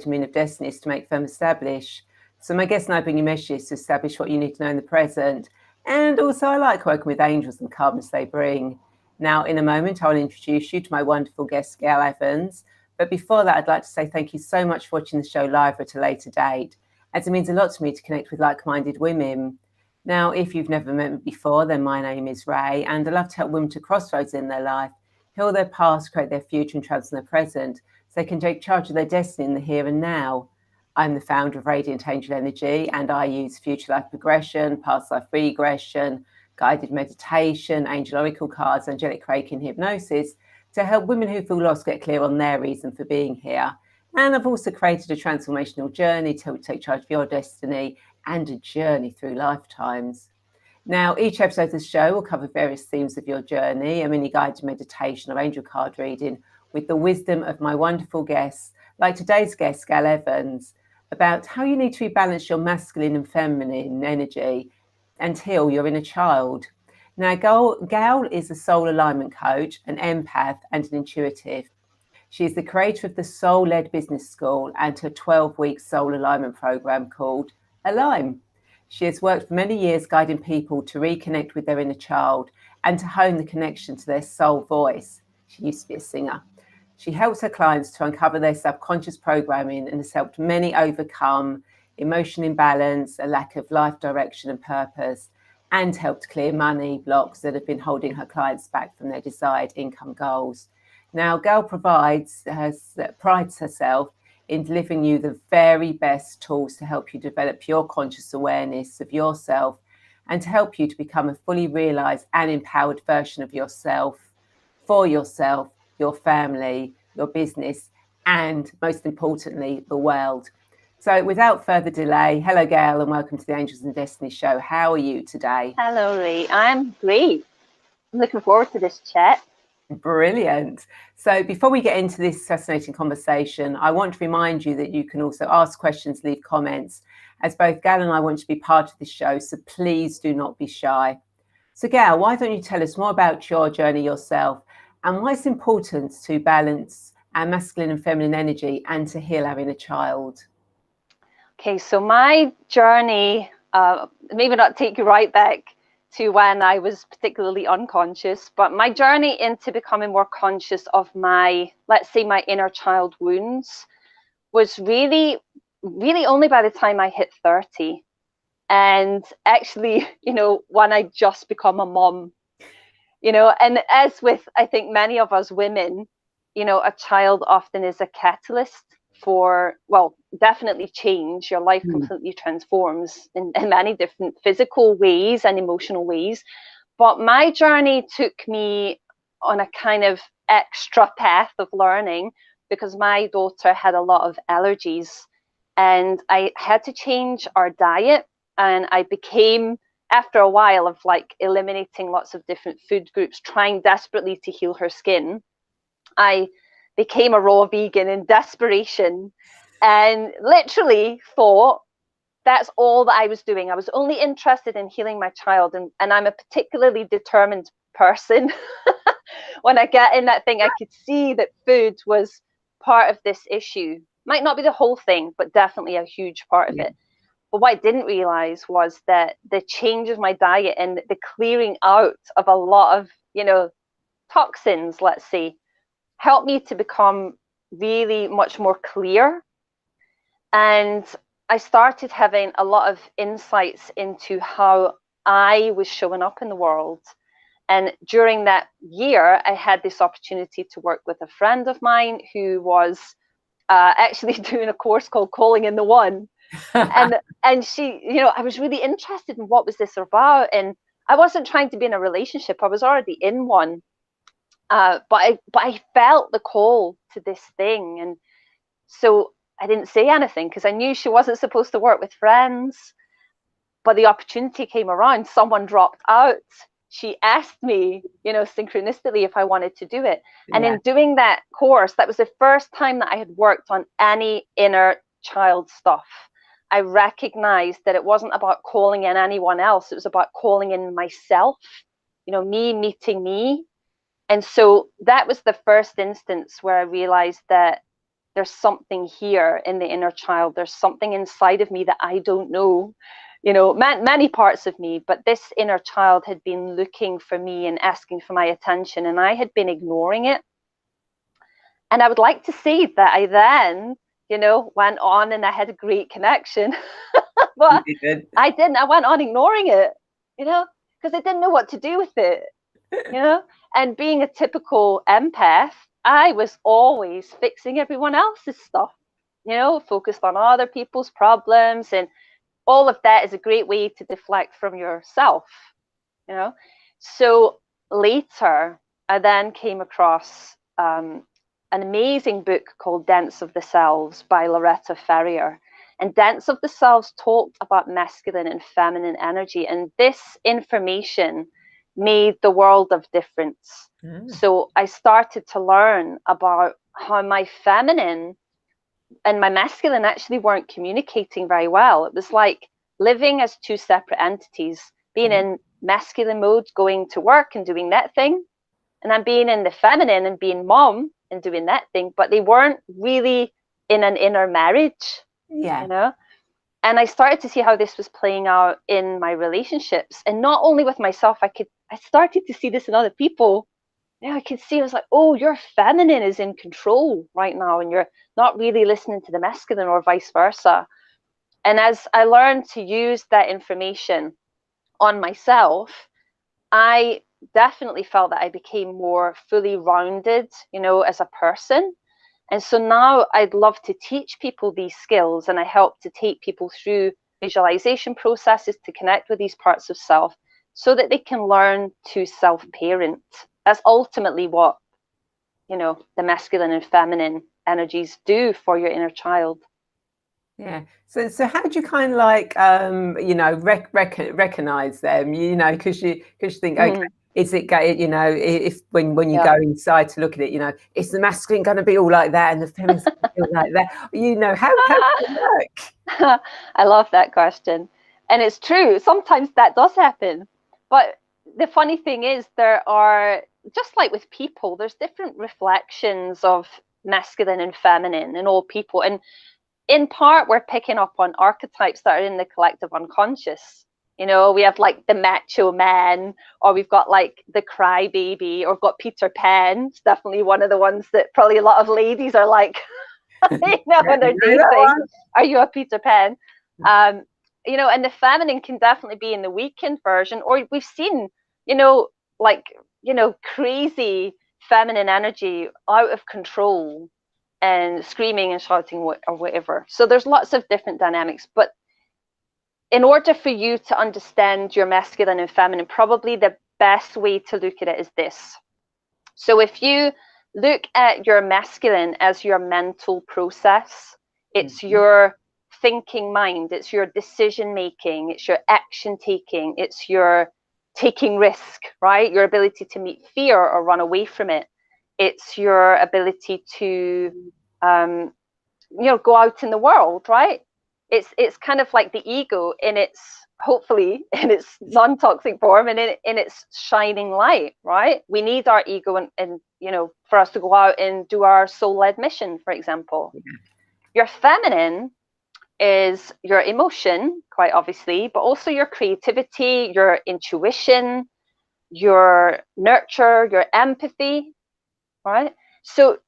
vitamin of destiny is to make firm establish. So my guest and I bring you messages to establish what you need to know in the present. And also I like working with angels and the calmness they bring. Now, in a moment, I'll introduce you to my wonderful guest, Gail Evans. But before that, I'd like to say thank you so much for watching the show live at a later date, as it means a lot to me to connect with like-minded women. Now, if you've never met me before, then my name is Ray, and I love to help women to crossroads in their life, heal their past, create their future, and transform their present, so they can take charge of their destiny in the here and now. I'm the founder of Radiant Angel Energy, and I use future life progression, past life regression, guided meditation, angel oracle cards, angelic reiki, and hypnosis to help women who feel lost get clear on their reason for being here. And I've also created a transformational journey to help you take charge of your destiny and a journey through lifetimes. Now, each episode of the show will cover various themes of your journey, a mini guided meditation or angel card reading with the wisdom of my wonderful guests, like today's guest, Gail Evans, about how you need to rebalance your masculine and feminine energy and heal your inner child. Now, Gail is a soul alignment coach, an empath, and an intuitive. She is the creator of the Soul-Led Business School and her 12-week soul alignment program called Align. She has worked for many years guiding people to reconnect with their inner child and to hone the connection to their soul voice. She used to be a singer. She helps her clients to uncover their subconscious programming and has helped many overcome emotional imbalance, a lack of life direction and purpose, and helped clear money blocks that have been holding her clients back from their desired income goals. Now, Gail prides herself in delivering you the very best tools to help you develop your conscious awareness of yourself and to help you to become a fully realized and empowered version of yourself, for yourself, your family, your business, and most importantly, the world. So without further delay, hello, Gail, and welcome to the Angels and Destiny show. How are you today? Hello, Ray. I'm great. I'm looking forward to this chat. Brilliant. So before we get into this fascinating conversation, I want to remind you that you can also ask questions, leave comments, as both Gail and I want to be part of this show, so please do not be shy. So Gail, why don't you tell us more about your journey yourself and why it's important to balance our masculine and feminine energy and to heal our inner child? Okay, so my journey, maybe not take you right back to when I was particularly unconscious, but my journey into becoming more conscious of my, let's say, my inner child wounds was really only by the time I hit 30. And actually, when I just become a mom, and as with, I think, many of us women, a child often is a catalyst for, well, definitely change. Your life completely transforms in many different physical ways and emotional ways. But my journey took me on a kind of extra path of learning because my daughter had a lot of allergies and I had to change our diet. And I became, after a while of like eliminating lots of different food groups, trying desperately to heal her skin, I became a raw vegan in desperation and literally thought that's all that I was doing. I was only interested in healing my child. And I'm a particularly determined person. When I get in that thing, I could see that food was part of this issue. Might not be the whole thing, but definitely a huge part of it. But what I didn't realize was that the change of my diet and the clearing out of a lot of, toxins, let's say, helped me to become really much more clear. And I started having a lot of insights into how I was showing up in the world. And during that year, I had this opportunity to work with a friend of mine who was actually doing a course called Calling in the One. and she, I was really interested in what was this about. And I wasn't trying to be in a relationship. I was already in one. But I felt the call to this thing. And so I didn't say anything because I knew she wasn't supposed to work with friends. But the opportunity came around. Someone dropped out. She asked me, synchronistically if I wanted to do it. And in doing that course, that was the first time that I had worked on any inner child stuff. I recognized that it wasn't about calling in anyone else. It was about calling in myself, me meeting me. And so that was the first instance where I realized that there's something here in the inner child. There's something inside of me that I don't know. You know, many parts of me, but this inner child had been looking for me and asking for my attention, and I had been ignoring it. And I would like to say that I then, you know, went on and I had a great connection. But I didn't. I went on ignoring it, you know, because I didn't know what to do with it, you know. And being a typical empath, I was always fixing everyone else's stuff, you know, focused on other people's problems. And all of that is a great way to deflect from yourself, you know. So later, I then came across an amazing book called Dance of the Selves by Loretta Ferrier. And Dance of the Selves talked about masculine and feminine energy. And this information made the world of difference. So I started to learn about how my feminine and my masculine actually weren't communicating very well. It was like living as two separate entities, being in masculine mode, going to work and doing that thing, and then being in the feminine and being mom and doing that thing, but they weren't really in an inner marriage, you know? And I started to see how this was playing out in my relationships, and not only with myself, I started to see this in other people. Yeah, I could see, I was like, oh, your feminine is in control right now, and you're not really listening to the masculine, or vice versa. And as I learned to use that information on myself, I definitely felt that I became more fully rounded, you know, as a person. And so now I'd love to teach people these skills, and I help to take people through visualization processes to connect with these parts of self so that they can learn to self-parent. That's ultimately what, you know, the masculine and feminine energies do for your inner child. Yeah. So how do you kind of like, you know, recognize them, you know, because you think, okay, is it, you know, if when you go inside to look at it, you know, is the masculine going to be all like that and the feminine going to be all like that? You know, how does it work? I love that question. And it's true. Sometimes that does happen. But the funny thing is, there are, just like with people, there's different reflections of masculine and feminine in all people. And in part, we're picking up on archetypes that are in the collective unconscious. You know, we have like the macho man, or we've got like the crybaby, or we've got Peter Pan. It's definitely one of the ones that probably a lot of ladies are like, you know, when they're dating, are you a Peter Pan? You know, and the feminine can definitely be in the weakened version, or we've seen, you know, like, you know, crazy feminine energy out of control and screaming and shouting or whatever. So there's lots of different dynamics. But in order for you to understand your masculine and feminine, probably the best way to look at it is this. So if you look at your masculine as your mental process, it's your thinking mind, it's your decision making, it's your action taking, it's your taking risk, right? Your ability to meet fear or run away from it. It's your ability to, you know, go out in the world, right? It's kind of like the ego in its, hopefully, in its non-toxic form and in its shining light, right? We need our ego and, you know, for us to go out and do our soul-led mission, for example. Your feminine is your emotion, quite obviously, but also your creativity, your intuition, your nurture, your empathy, right? So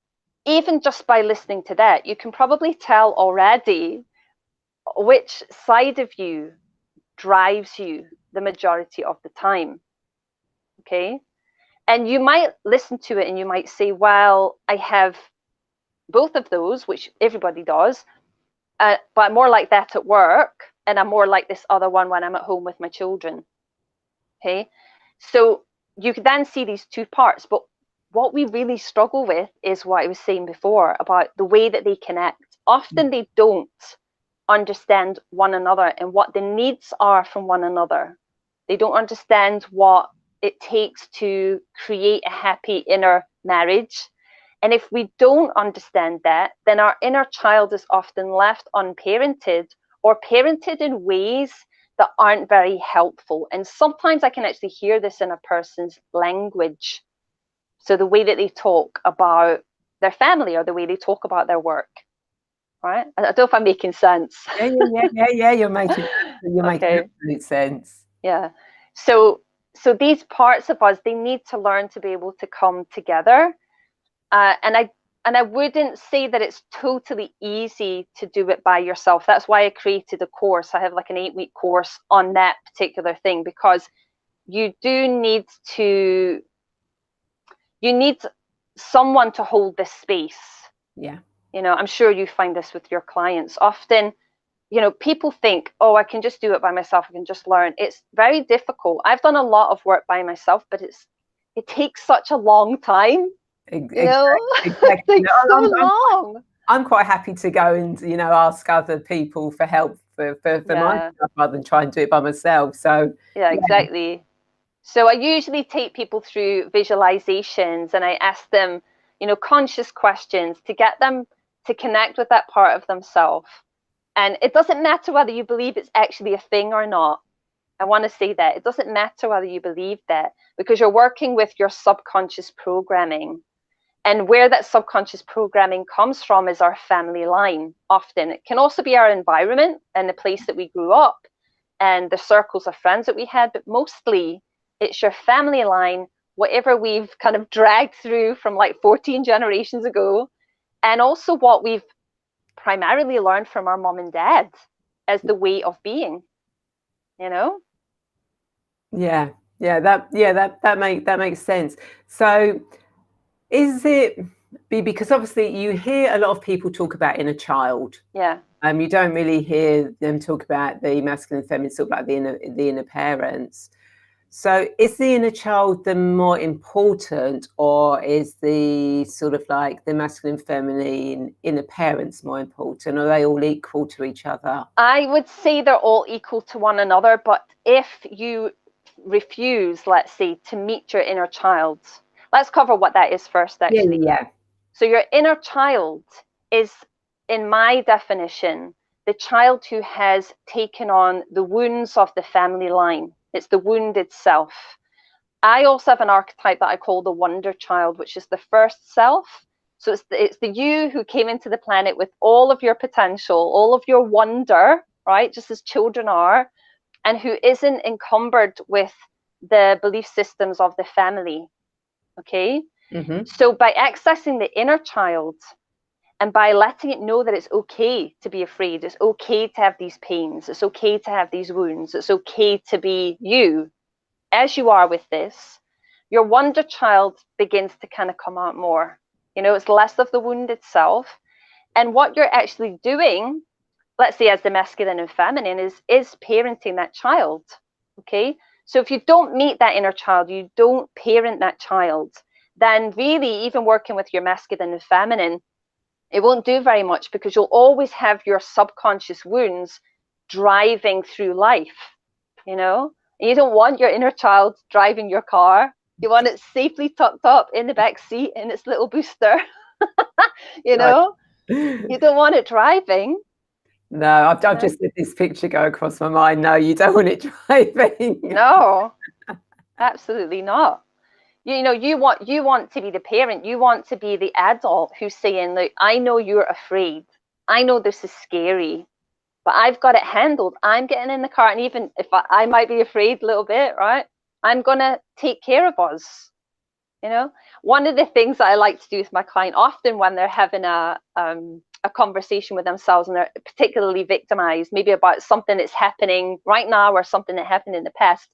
even just by listening to that, you can probably tell already which side of you drives you the majority of the time. Okay. And you might listen to it and you might say, well, I have both of those, which everybody does, but I'm more like that at work, and I'm more like this other one when I'm at home with my children. Okay. So you could then see these two parts, but what we really struggle with is what I was saying before about the way that they connect. Often they don't understand one another and what the needs are from one another. They don't understand what it takes to create a happy inner marriage. And if we don't understand that, then our inner child is often left unparented or parented in ways that aren't very helpful. And sometimes I can actually hear this in a person's language. So the way that they talk about their family or the way they talk about their work, right? I don't know if I'm making sense. Yeah. You're making Okay. absolute sense. Yeah. So these parts of us, they need to learn to be able to come together. And I wouldn't say that it's totally easy to do it by yourself. That's why I created a course. I have like an 8-week course on that particular thing, because you need someone to hold this space. Yeah. I'm sure you find this with your clients. Often, people think, oh, I can just do it by myself. I can just learn. It's very difficult. I've done a lot of work by myself, but it takes such a long time. Exactly. It takes so long. I'm quite happy to go and ask other people for help for my stuff rather than try and do it by myself. So yeah, exactly. So I usually take people through visualizations, and I ask them, conscious questions to get them to connect with that part of themselves. And it doesn't matter whether you believe it's actually a thing or not. I want to say that it doesn't matter whether you believe that, because you're working with your subconscious programming. And where that subconscious programming comes from is our family line. Often it can also be our environment and the place that we grew up and the circles of friends that we had, but mostly it's your family line, whatever we've kind of dragged through from like 14 generations ago, and also what we've primarily learned from our mom and dad as the way of being. That makes sense. So is it because obviously you hear a lot of people talk about inner child? Yeah. You don't really hear them talk about the masculine and feminine, sort of like the inner parents. So is the inner child the more important, or is the sort of like the masculine feminine inner parents more important? Are they all equal to each other? I would say they're all equal to one another, but if you refuse, let's say, to meet your inner child, let's cover what that is first, actually. Yeah. So your inner child is, in my definition, the child who has taken on the wounds of the family line. It's the wounded self. I also have an archetype that I call the wonder child, which is the first self. So it's the you who came into the planet with all of your potential, all of your wonder, right? Just as children are, and who isn't encumbered with the belief systems of the family. Okay. Mm-hmm. So by accessing the inner child and by letting it know that it's okay to be afraid, it's okay to have these pains, it's okay to have these wounds, it's okay to be you as you are with this, your wonder child begins to kind of come out more. It's less of the wounded self. And what you're actually doing, let's say as the masculine and feminine, is parenting that child. Okay. So if you don't meet that inner child, you don't parent that child, then really even working with your masculine and feminine, it won't do very much, because you'll always have your subconscious wounds driving through life. You don't want your inner child driving your car. You want it safely tucked up in the back seat in its little booster. You don't want it driving. No, I've just let this picture go across my mind. No, you don't want it driving. No, absolutely not. You want to be the parent. You want to be the adult who's saying, look, I know you're afraid. I know this is scary, but I've got it handled. I'm getting in the car, and even if I might be afraid a little bit, right, I'm gonna take care of us. One of the things that I like to do with my client, often when they're having a conversation with themselves and they're particularly victimized, maybe about something that's happening right now or something that happened in the past,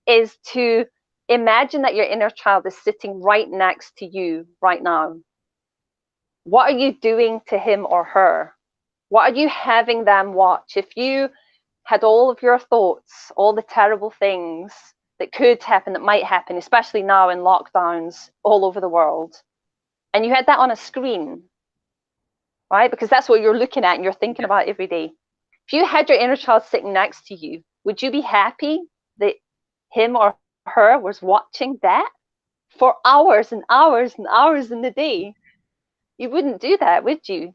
is to imagine that your inner child is sitting right next to you right now. What are you doing to him or her? What are you having them watch? If you had all of your thoughts, all the terrible things that could happen, that might happen, especially now in lockdowns all over the world, and you had that on a screen, right? Because that's what you're looking at and you're thinking about every day. If you had your inner child sitting next to you, would you be happy that him or her was watching that for hours and hours and hours in the day? You wouldn't do that, would you?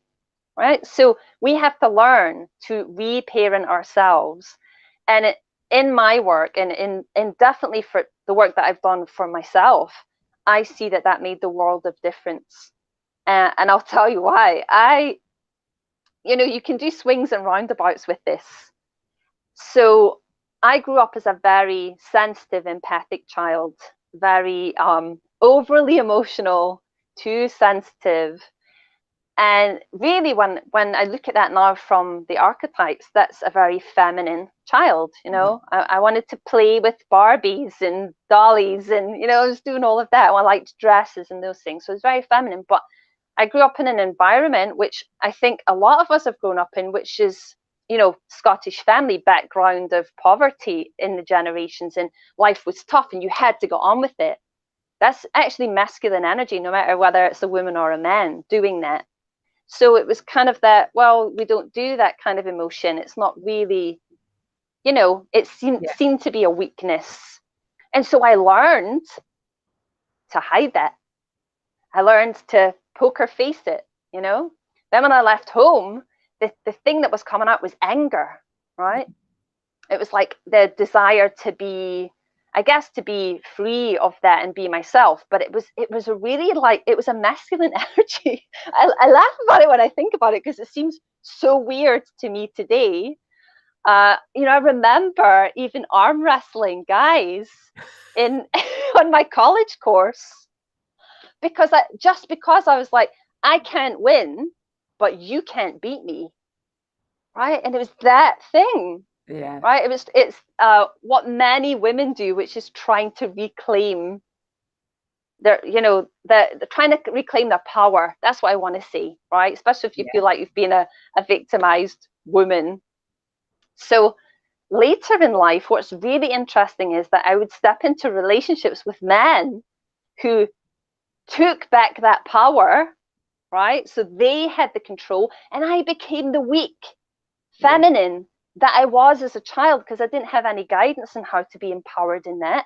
Right? So we have to learn to reparent ourselves. And in my work, and in definitely for the work that I've done for myself, I see that made the world of difference. And I'll tell you why. You can do swings and roundabouts with this. So I grew up as a very sensitive, empathic child, very overly emotional, too sensitive. And really, when I look at that now from the archetypes, that's a very feminine child. I wanted to play with Barbies and dollies, and I was doing all of that. I liked dresses and those things, so it's very feminine. But I grew up in an environment which I think a lot of us have grown up in, which is Scottish family background of poverty in the generations, and life was tough, and you had to go on with it. That's actually masculine energy, no matter whether it's a woman or a man doing that. So it was kind of that, well, we don't do that kind of emotion. It's not really, it seemed to be a weakness. And so I learned to hide that. I learned to poker face it, Then when I left home, the thing that was coming out was anger, right? It was like the desire to be free of that and be myself. But it was a really it was a masculine energy. I laugh about it when I think about it because it seems so weird to me today. I remember even arm wrestling guys on my college course because I was like, I can't win, but you can't beat me, right? And it was that thing. Yeah. Right. It's what many women do, which is trying to reclaim they're trying to reclaim their power. That's what I want to see, right? Especially if you feel like you've been a victimized woman. So later in life, what's really interesting is that I would step into relationships with men who took back that power, right? So they had the control, and I became the weak feminine that I was as a child because I didn't have any guidance on how to be empowered in that.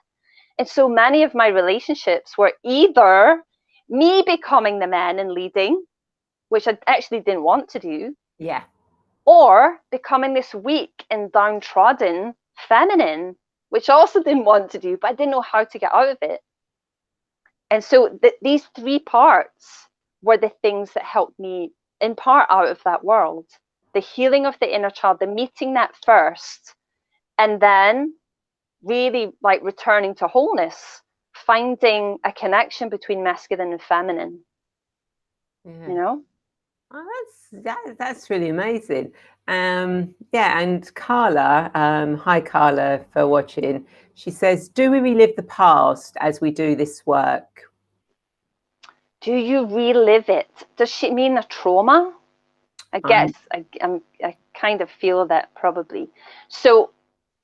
And so many of my relationships were either me becoming the man and leading, which I actually didn't want to do, or becoming this weak and downtrodden feminine, which I also didn't want to do, but I didn't know how to get out of it. And so these three parts were the things that helped me in part out of that world. The healing of the inner child, the meeting that first, and then really returning to wholeness, finding a connection between masculine and feminine. Oh, that's really amazing. And Carla, hi Carla for watching. She says, do we relive the past as we do this work? Do you relive it? Does she mean a trauma? I guess I kind of feel that probably. So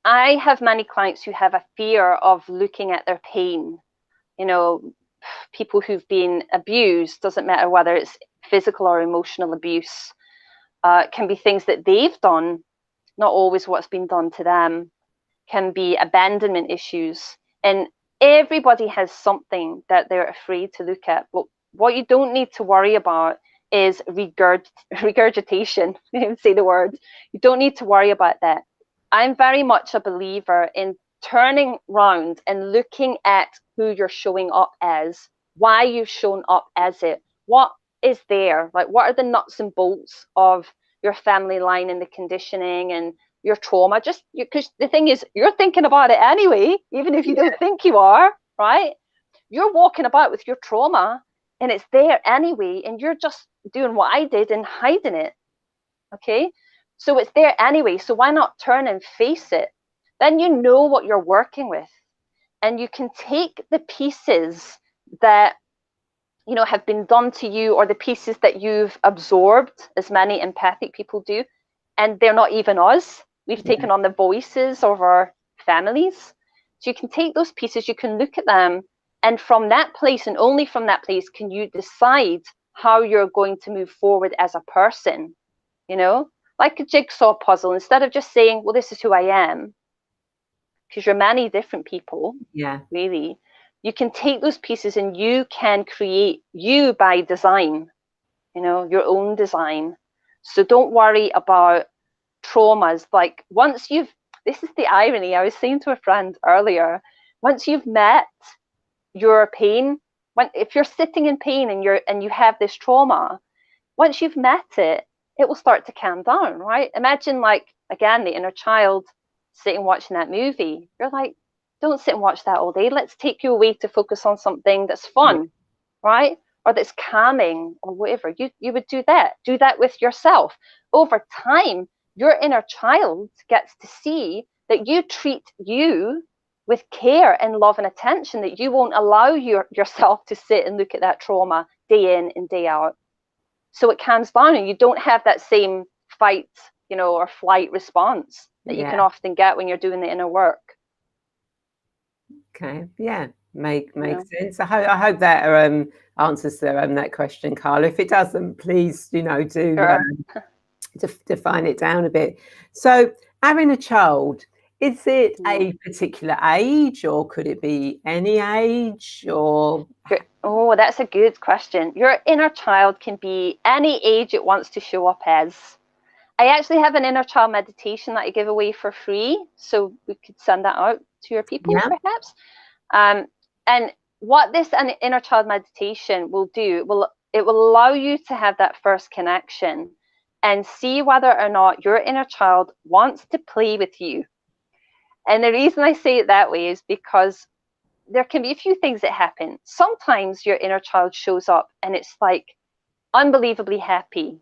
I have many clients who have a fear of looking at their pain. People who've been abused, doesn't matter whether it's physical or emotional abuse, can be things that they've done, not always what's been done to them, can be abandonment issues. And everybody has something that they're afraid to look at. But what you don't need to worry about is regurgitation. Say the word. You don't need to worry about that. I'm very much a believer in turning round and looking at who you're showing up as, why you've shown up as it, what is there, what are the nuts and bolts of your family line and the conditioning and your trauma. Just because the thing is, you're thinking about it anyway, even if you don't think you are, right? You're walking about with your trauma and it's there anyway, and you're just doing what I did and hiding it. Okay, so it's there anyway, so why not turn and face it? Then you know what you're working with, and you can take the pieces that have been done to you, or the pieces that you've absorbed, as many empathic people do, and they're not even us. We've taken on the voices of our families. So you can take those pieces, you can look at them, and from that place, and only from that place, can you decide how you're going to move forward as a person. Like a jigsaw puzzle. Instead of just saying, well, this is who I am, because you're many different people, really, you can take those pieces and you can create you by design, your own design. So don't worry about traumas. This is the irony. I was saying to a friend earlier, once you've met your pain, if you're sitting in pain and you have this trauma, once you've met it, it will start to calm down, right? Imagine, like, again, the inner child sitting watching that movie. You're like, don't sit and watch that all day. Let's take you away to focus on something that's fun, right? Or that's calming or whatever. You would do that. Do that with yourself. Over time, your inner child gets to see that you treat you with care and love and attention, that you won't allow yourself to sit and look at that trauma day in and day out. So it calms down and you don't have that same fight, or flight response that you can often get when you're doing the inner work. Okay, yeah, makes sense. I hope that answers that question, Carla. If it doesn't, please, do define it down a bit. So, having a child, is it a particular age, or could it be any age, or? Oh, that's a good question. Your inner child can be any age it wants to show up as. I actually have an inner child meditation that I give away for free, so we could send that out to your people, perhaps. And what this inner child meditation will do, it will allow you to have that first connection and see whether or not your inner child wants to play with you. And the reason I say it that way is because there can be a few things that happen. Sometimes your inner child shows up and it's like unbelievably happy.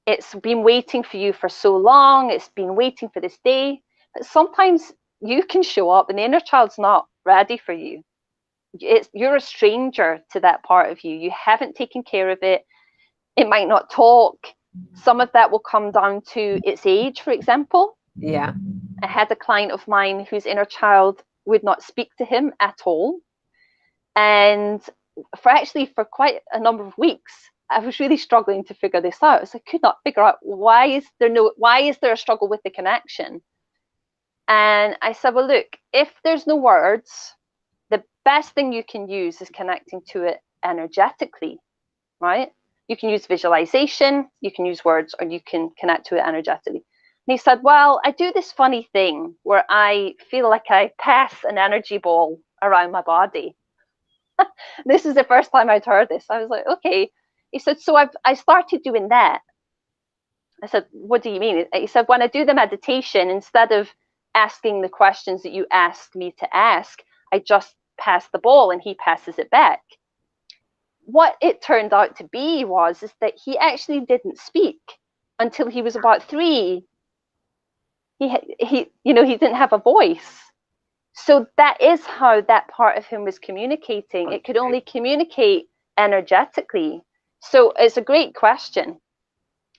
It's been waiting for you for so long. It's been waiting for this day. But sometimes you can show up and the inner child's not ready for you. You're a stranger to that part of you. You haven't taken care of it. It might not talk. Some of that will come down to its age, for example. Yeah. I had a client of mine whose inner child would not speak to him at all. And for quite a number of weeks, I was really struggling to figure this out. So I could not figure out why is there a struggle with the connection? And I said, well, look, if there's no words, the best thing you can use is connecting to it energetically, right? You can use visualization, you can use words, or you can connect to it energetically. And he said, well, I do this funny thing where I feel like I pass an energy ball around my body. This is the first time I'd heard this. I was like, okay. He said, so I started doing that. I said, what do you mean? He said, when I do the meditation, instead of asking the questions that you asked me to ask, I just pass the ball and he passes it back. What it turned out to be is that he actually didn't speak until he was about 3. He didn't have a voice. So that is how that part of him was communicating. It could only communicate energetically. So it's a great question.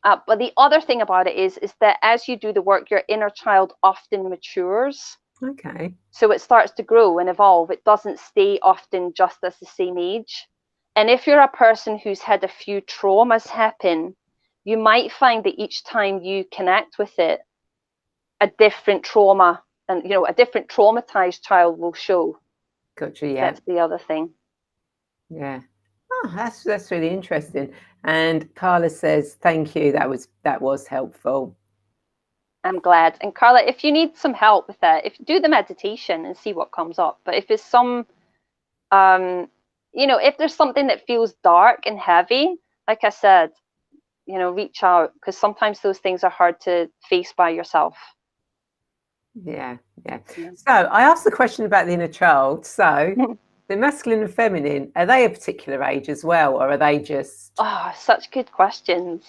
But the other thing about it is that as you do the work, your inner child often matures. Okay. So it starts to grow and evolve. It doesn't stay often just as the same age. And if you're a person who's had a few traumas happen, you might find that each time you connect with it, a different trauma and, a different traumatized child will show. Gotcha, yeah. That's the other thing. Yeah. Oh, that's really interesting. And Carla says, thank you. That was helpful. I'm glad. And Carla, if you need some help with that, do the meditation and see what comes up. But if it's if there's something that feels dark and heavy, like I said, reach out, because sometimes those things are hard to face by yourself. Yeah. So I asked the question about the inner child. So the masculine and feminine, are they a particular age as well, or are they just? Oh, such good questions.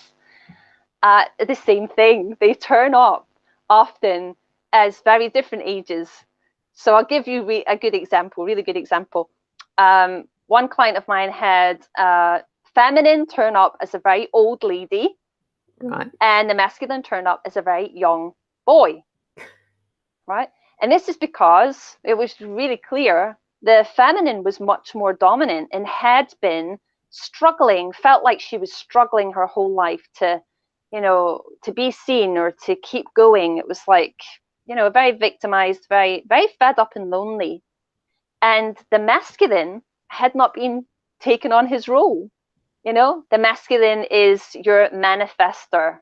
The same thing. They turn up often as very different ages. So I'll give you a good example, really good example. One client of mine had feminine turn up as a very old lady, right, and the masculine turn up as a very young boy, right? And this is because it was really clear the feminine was much more dominant and had been struggling, felt like she was struggling her whole life to be seen or to keep going. It was like, very victimized, very, very fed up and lonely. And the masculine had not been taken on his role. The masculine is your manifester.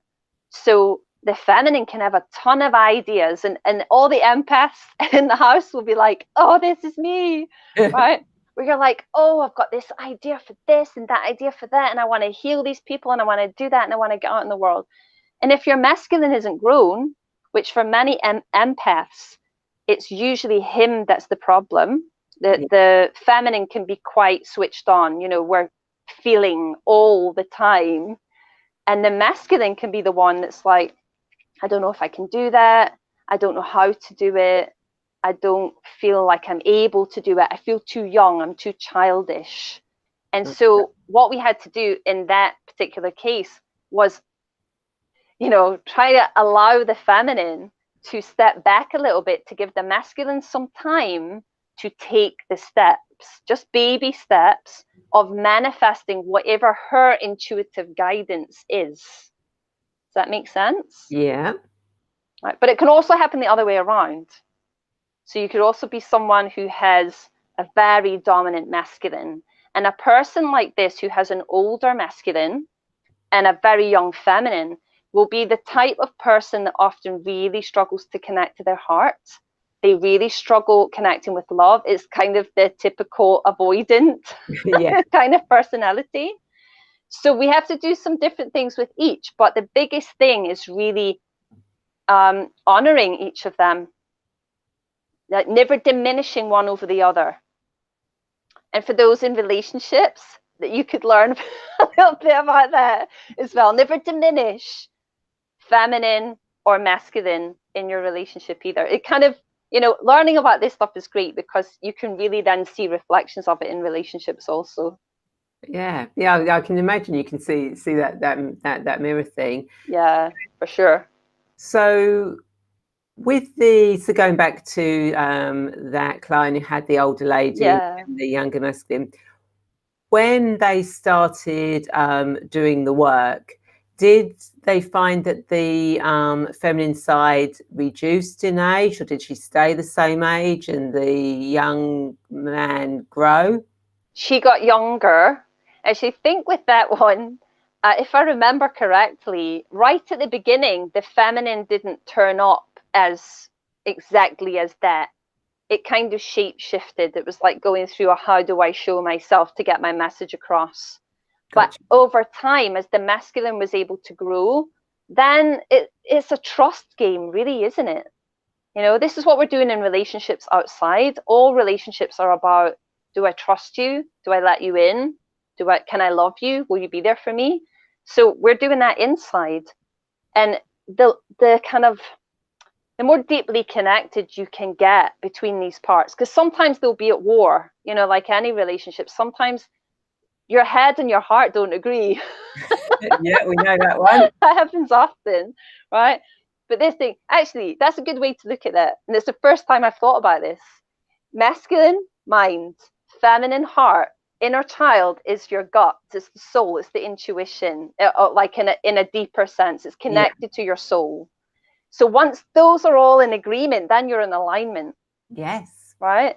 So the feminine can have a ton of ideas, and all the empaths in the house will be like, oh, this is me, right? where you're like, oh, I've got this idea for this and that idea for that, and I want to heal these people, and I want to do that, and I want to get out in the world. And if your masculine isn't grown, which for many empaths, it's usually him that's the problem. The feminine can be quite switched on, we're feeling all the time. And the masculine can be the one that's like, I don't know if I can do that. I don't know how to do it. I don't feel like I'm able to do it. I feel too young. I'm too childish. And so what we had to do in that particular case was, try to allow the feminine to step back a little bit, to give the masculine some time to take the steps, just baby steps of manifesting whatever her intuitive guidance is. Does that make sense? Yeah. Right. But it can also happen the other way around. So you could also be someone who has a very dominant masculine, and a person like this who has an older masculine and a very young feminine will be the type of person that often really struggles to connect to their heart. They really struggle connecting with love. It's kind of the typical avoidant kind of personality. So we have to do some different things with each, but the biggest thing is really honoring each of them, like never diminishing one over the other. And for those in relationships, that you could learn a little bit about that as well. Never diminish feminine or masculine in your relationship either. It kind of, learning about this stuff is great because you can really then see reflections of it in relationships also. Yeah, I can imagine you can see that mirror thing. Yeah, for sure. So going back to that client who had the older lady and the younger masculine, when they started doing the work, did they find that the feminine side reduced in age, or did she stay the same age and the young man grow? She got younger. Actually, think with that one, if I remember correctly, right at the beginning, the feminine didn't turn up as exactly as that. It kind of shape shifted. It was like going through a how do I show myself to get my message across. Gotcha. But over time, as the masculine was able to grow, then it's a trust game, really, isn't it? This is what we're doing in relationships outside. All relationships are about, do I trust you? Do I let you in? Can I love you? Will you be there for me? So we're doing that inside. And the kind of, the more deeply connected you can get between these parts, because sometimes they'll be at war, like any relationship. Sometimes your head and your heart don't agree. Yeah, we know that one. That happens often, right? But this thing, actually, that's a good way to look at that. And it's the first time I've thought about this. Masculine mind, feminine heart, inner child is your gut, it's the soul, it's the intuition, like in a deeper sense, it's connected to your soul. So once those are all in agreement, then you're in alignment. Yes. Right?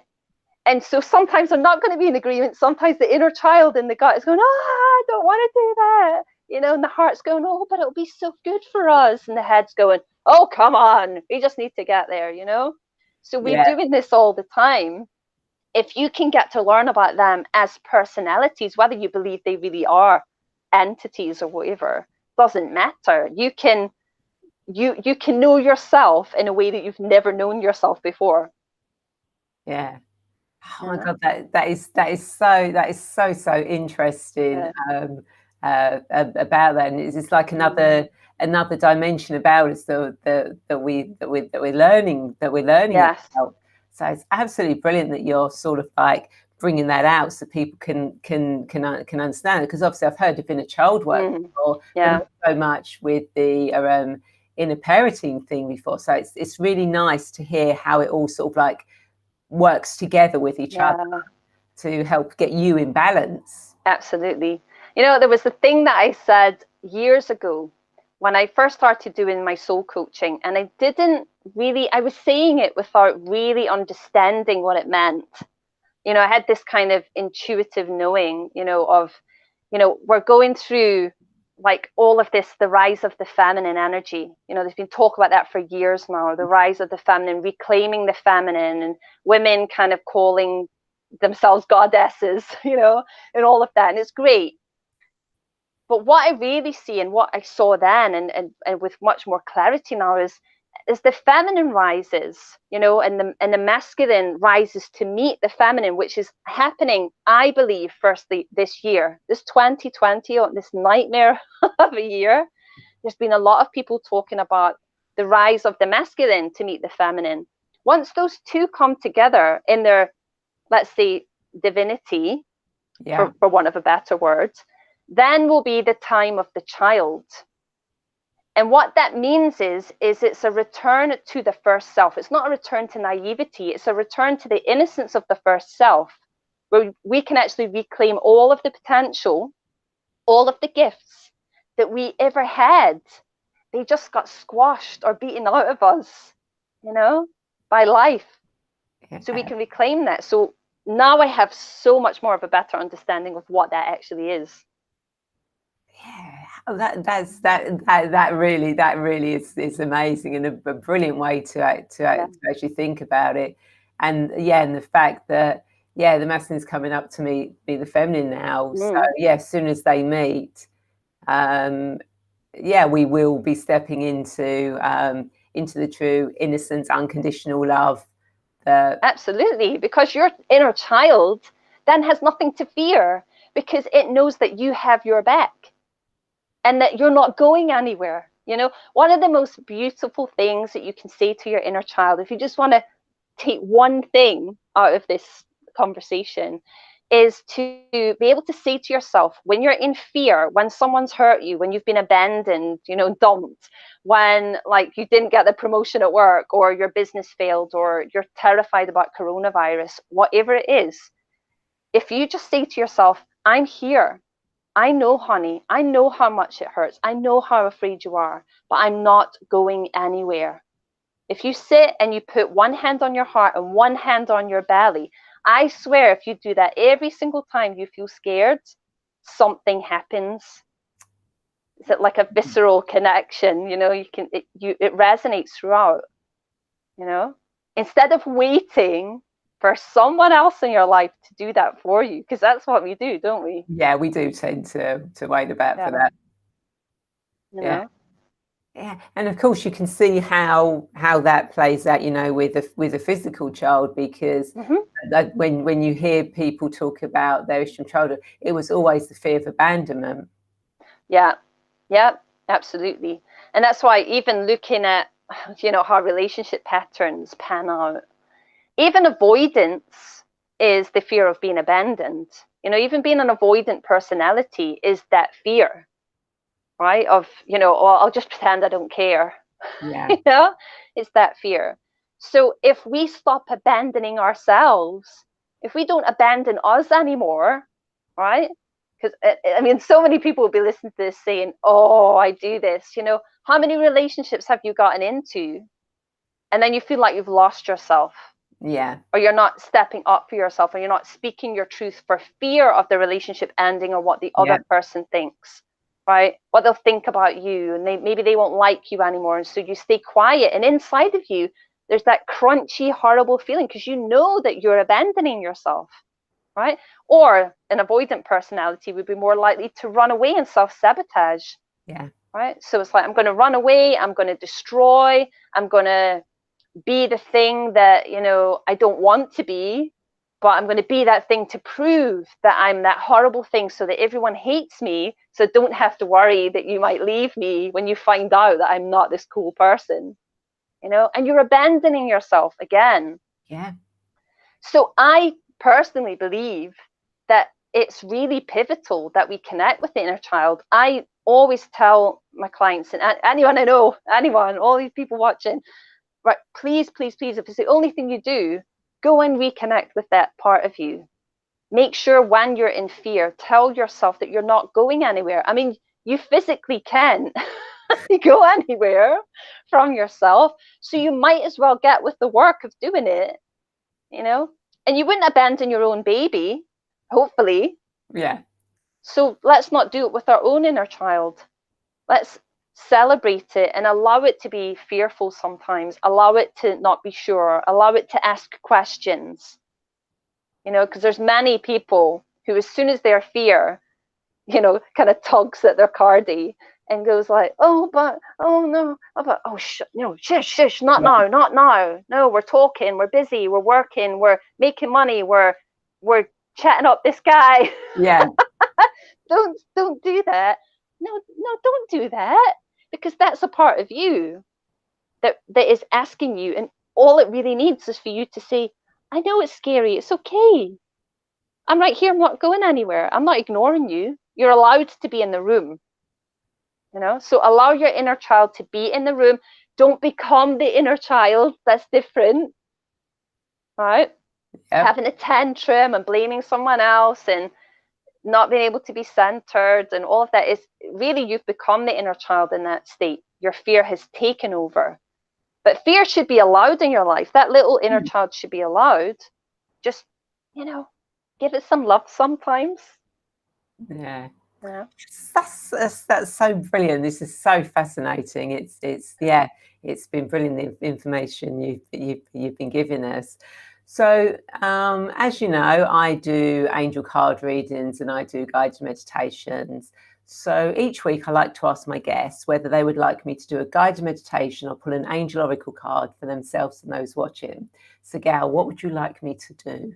And so sometimes they're not going to be in agreement. Sometimes the inner child in the gut is going, I don't want to do that. And the heart's going, oh, but it'll be so good for us. And the head's going, oh, come on, we just need to get there, So we're doing this all the time. If you can get to learn about them as personalities, whether you believe they really are entities or whatever, doesn't matter. You can know yourself in a way that you've never known yourself before. Yeah. Oh my God, that is so interesting. About that, and it's like another dimension about us that we're learning Yes. about. So it's absolutely brilliant that you're sort of like bringing that out so people can understand it, because obviously I've heard of inner child work before, but not so much with the inner parenting thing before. So it's really nice to hear how it all sort of like works together with each other to help get you in balance. Absolutely. There was the thing that I said years ago when I first started doing my soul coaching, and I was saying it without really understanding what it meant. I had this kind of intuitive knowing, of, we're going through like all of this, the rise of the feminine energy. There's been talk about that for years now, the rise of the feminine, reclaiming the feminine, and women kind of calling themselves goddesses, and all of that. And it's great. But what I really see, and what I saw then, and with much more clarity now, is the feminine rises, and the masculine rises to meet the feminine, which is happening, I believe, firstly this year, this 2020, this nightmare of a year. There's been a lot of people talking about the rise of the masculine to meet the feminine. Once those two come together in their, let's say, divinity, for want of a better word, then will be the time of the child. And what that means is it's a return to the first self. It's not a return to naivety. It's a return to the innocence of the first self, where we can actually reclaim all of the potential, all of the gifts that we ever had. They just got squashed or beaten out of us, by life. So we can reclaim that. So now I have so much more of a better understanding of what that actually is. Yeah, that really is amazing, and a brilliant way to actually think about it. And and the fact that the masculine's coming up to be the feminine now. So as soon as they meet, we will be stepping into the true innocence, unconditional love. Absolutely, because your inner child then has nothing to fear, because it knows that you have your back and that you're not going anywhere. One of the most beautiful things that you can say to your inner child, if you just want to take one thing out of this conversation, is to be able to say to yourself, when you're in fear, when someone's hurt you, when you've been abandoned, dumped, when you didn't get the promotion at work, or your business failed, or you're terrified about coronavirus, whatever it is, if you just say to yourself, I'm here. I know, honey, I know how much it hurts. I know how afraid you are, but I'm not going anywhere. If you sit and you put one hand on your heart and one hand on your belly, I swear, if you do that every single time you feel scared, something happens. It's like a visceral connection, it resonates throughout, instead of waiting for someone else in your life to do that for you, because that's what we do, don't we? Yeah, we do tend to wait about for that. Yeah, and of course you can see how that plays out, with a physical child, because when you hear people talk about their issue from childhood, it was always the fear of abandonment. Yeah, absolutely. And that's why, even looking at how relationship patterns pan out, even avoidance is the fear of being abandoned. Even being an avoidant personality is that fear, right? Of, I'll just pretend I don't care. Yeah. It's that fear. So if we stop abandoning ourselves, if we don't abandon us anymore, right? Because so many people will be listening to this saying, oh, I do this. How many relationships have you gotten into? And then you feel like you've lost yourself. Yeah. Or you're not stepping up for yourself, or you're not speaking your truth for fear of the relationship ending, or what the other person thinks, right? What they'll think about you, and maybe they won't like you anymore. And so you stay quiet, and inside of you, there's that crunchy, horrible feeling, because you know that you're abandoning yourself, right? Or an avoidant personality would be more likely to run away and self-sabotage. Yeah. Right? So it's like, I'm going to run away, I'm going to destroy, I'm going to be the thing that I don't want to be, but I'm going to be that thing to prove that I'm that horrible thing, so that everyone hates me, so don't have to worry that you might leave me when you find out that I'm not this cool person, and you're abandoning yourself again. Yeah. So I personally believe that it's really pivotal that we connect with the inner child. I always tell my clients, and anyone I know, all these people watching, right, please, please, please, if it's the only thing you do, go and reconnect with that part of you. Make sure when you're in fear, tell yourself that you're not going anywhere. You physically can't go anywhere from yourself, so you might as well get with the work of doing it, and you wouldn't abandon your own baby, hopefully. Yeah. So let's not do it with our own inner child. Let's celebrate it and allow it to be fearful sometimes, allow it to not be sure, allow it to ask questions, you know, because there's many people who, as soon as their fear, you know, kind of tugs at their cardie and goes like, oh, but, oh no, oh, but, oh, shush, not now, not now. No, we're talking, we're busy, we're working, we're making money, we're chatting up this guy. Yeah. Don't do that. No, don't do that, because that's a part of you that is asking you, and all it really needs is for you to say, I know it's scary, it's okay. I'm right here, I'm not going anywhere. I'm not ignoring you. You're allowed to be in the room. You know, so allow your inner child to be in the room. Don't become the inner child. That's different. Right? Yep. Having a tantrum and blaming someone else and not being able to be centered and all of that is really, you've become the inner child in that state. Your fear has taken over. But fear should be allowed in your life. That little inner child should be allowed. Just, you know, give it some love sometimes. Yeah. Yeah. That's so brilliant. This is so fascinating. It's been brilliant, the information you've been giving us. So as you know, I do angel card readings and I do guided meditations. So each week I like to ask my guests whether they would like me to do a guided meditation or pull an angel oracle card for themselves and those watching. So Gail, what would you like me to do?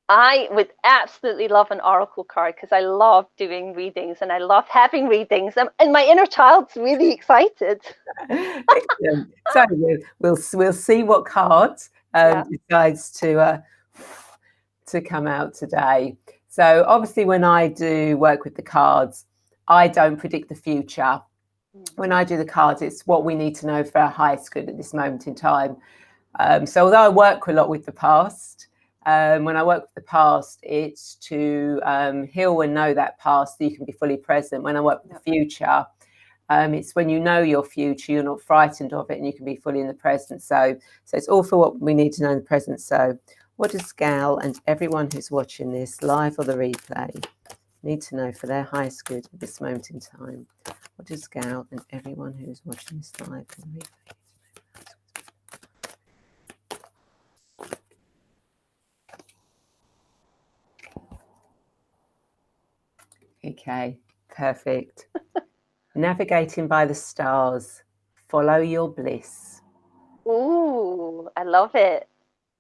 I would absolutely love an oracle card, because I love doing readings and I love having readings, and my inner child's really excited. Excellent. So we'll see what card decides to come out today. So obviously, when I do work with the cards, I don't predict the future. When I do the cards, it's what we need to know for our highest good at this moment in time. So although I work a lot with the past, when I work with the past, it's to heal and know that past so you can be fully present. When I work with the future, it's when you know your future, you're not frightened of it, and you can be fully in the present. So it's all for what we need to know in the present. So what does Gail and everyone who's watching this live or the replay need to know for their highest good at this moment in time? What does Gail and everyone who's watching this live or the replay? Okay, perfect. Navigating by the stars, follow your bliss. Ooh, I love it.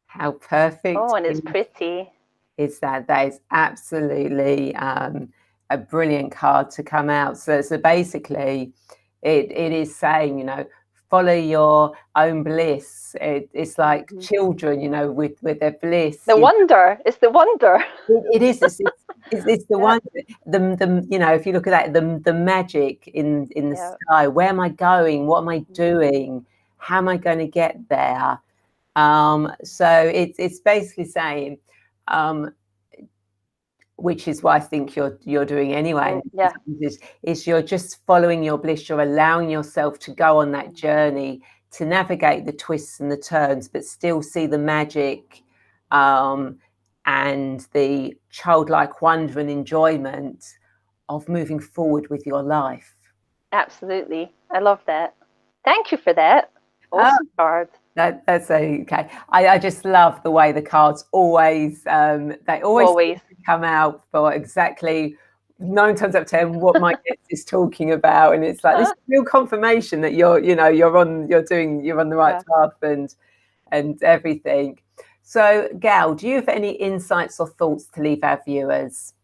How perfect. Oh, and it's pretty. Is that is absolutely a brilliant card to come out. So basically, it is saying, you know, follow your own bliss. It's like children, you know, with their bliss. The wonder. It's the wonder. It is. It's the one. The you know, if you look at that, the magic in the sky. Where am I going? What am I doing? How am I going to get there? So it's basically saying, which is what I think you're doing anyway. Is you're just following your bliss. You're allowing yourself to go on that journey, to navigate the twists and the turns, but still see the magic and the childlike wonder and enjoyment of moving forward with your life. Absolutely. I love that. Thank you for that. Awesome card. That's okay. I just love the way the cards always come out for exactly 9 times out of 10 what my guest is talking about, and it's like this real confirmation that you're on the right path and everything. So Gail, do you have any insights or thoughts to leave our viewers?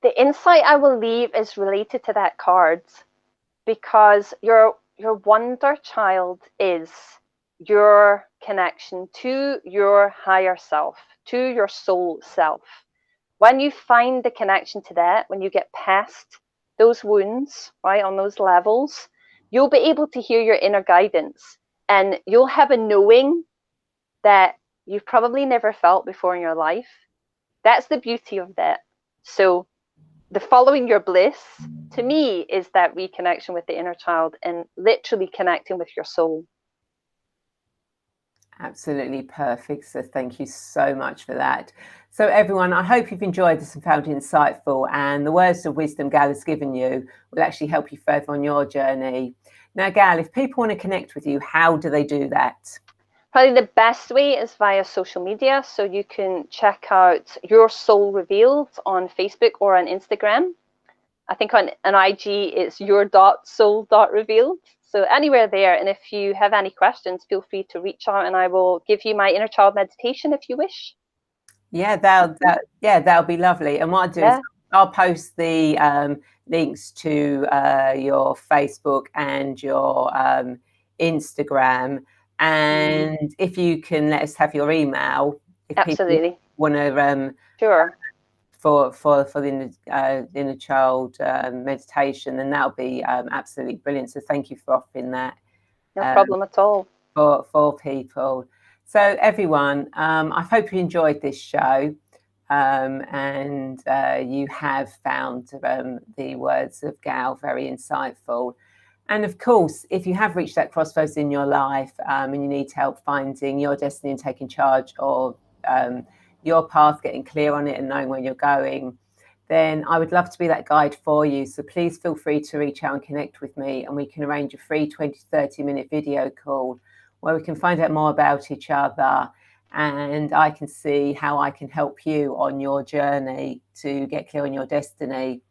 The insight I will leave is related to that card, because your wonder child is your connection to your higher self, to your soul self. When you find the connection to that, when you get past those wounds, right, on those levels, you'll be able to hear your inner guidance, and you'll have a knowing that you've probably never felt before in your life. That's the beauty of that. So the following your bliss, to me, is that reconnection with the inner child and literally connecting with your soul. Absolutely perfect. So thank you so much for that. So everyone, I hope you've enjoyed this and found it insightful, and the words of wisdom Gail has given you will actually help you further on your journey. Now, Gail, if people want to connect with you, how do they do that? Probably the best way is via social media. So you can check out Your Soul Revealed on Facebook or on Instagram. I think on IG it's your.soul.revealed. So anywhere there. And if you have any questions, feel free to reach out and I will give you my inner child meditation if you wish. Yeah, that'll be lovely. And what I'll do is I'll post the links to your Facebook and your Instagram. And if you can let us have your email, if absolutely people want to sure for the inner child meditation, then that'll be absolutely brilliant. So thank you for offering that. No problem at all. For people. So everyone, I hope you enjoyed this show. And you have found the words of Gail very insightful. And of course, if you have reached that crossroads in your life and you need help finding your destiny and taking charge of your path, getting clear on it and knowing where you're going, then I would love to be that guide for you. So please feel free to reach out and connect with me, and we can arrange a free 20 to 30 minute video call where we can find out more about each other, and I can see how I can help you on your journey to get clear on your destiny.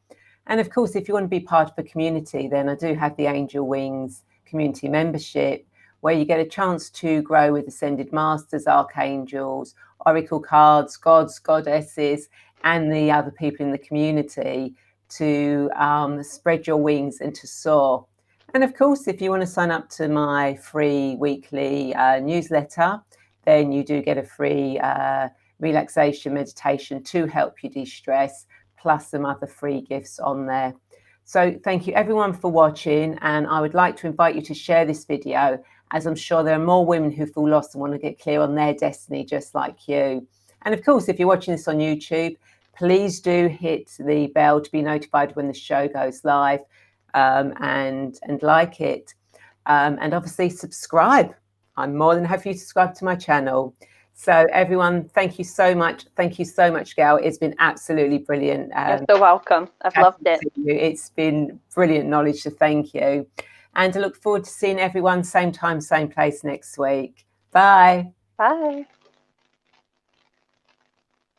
And of course, if you want to be part of a community, then I do have the Angel Wings community membership, where you get a chance to grow with ascended masters, archangels, oracle cards, gods, goddesses, and the other people in the community to spread your wings and to soar. And of course, if you want to sign up to my free weekly newsletter, then you do get a free relaxation meditation to help you de-stress, plus some other free gifts on there. So thank you everyone for watching, and I would like to invite you to share this video, as I'm sure there are more women who feel lost and want to get clear on their destiny just like you. And of course, if you're watching this on YouTube, please do hit the bell to be notified when the show goes live, and like it. And obviously subscribe. I'm more than happy to subscribe to my channel. So everyone, thank you so much. Thank you so much, Gail. It's been absolutely brilliant. You're so welcome. I've loved it. It's been brilliant knowledge, so thank you. And I look forward to seeing everyone same time, same place next week. Bye. Bye.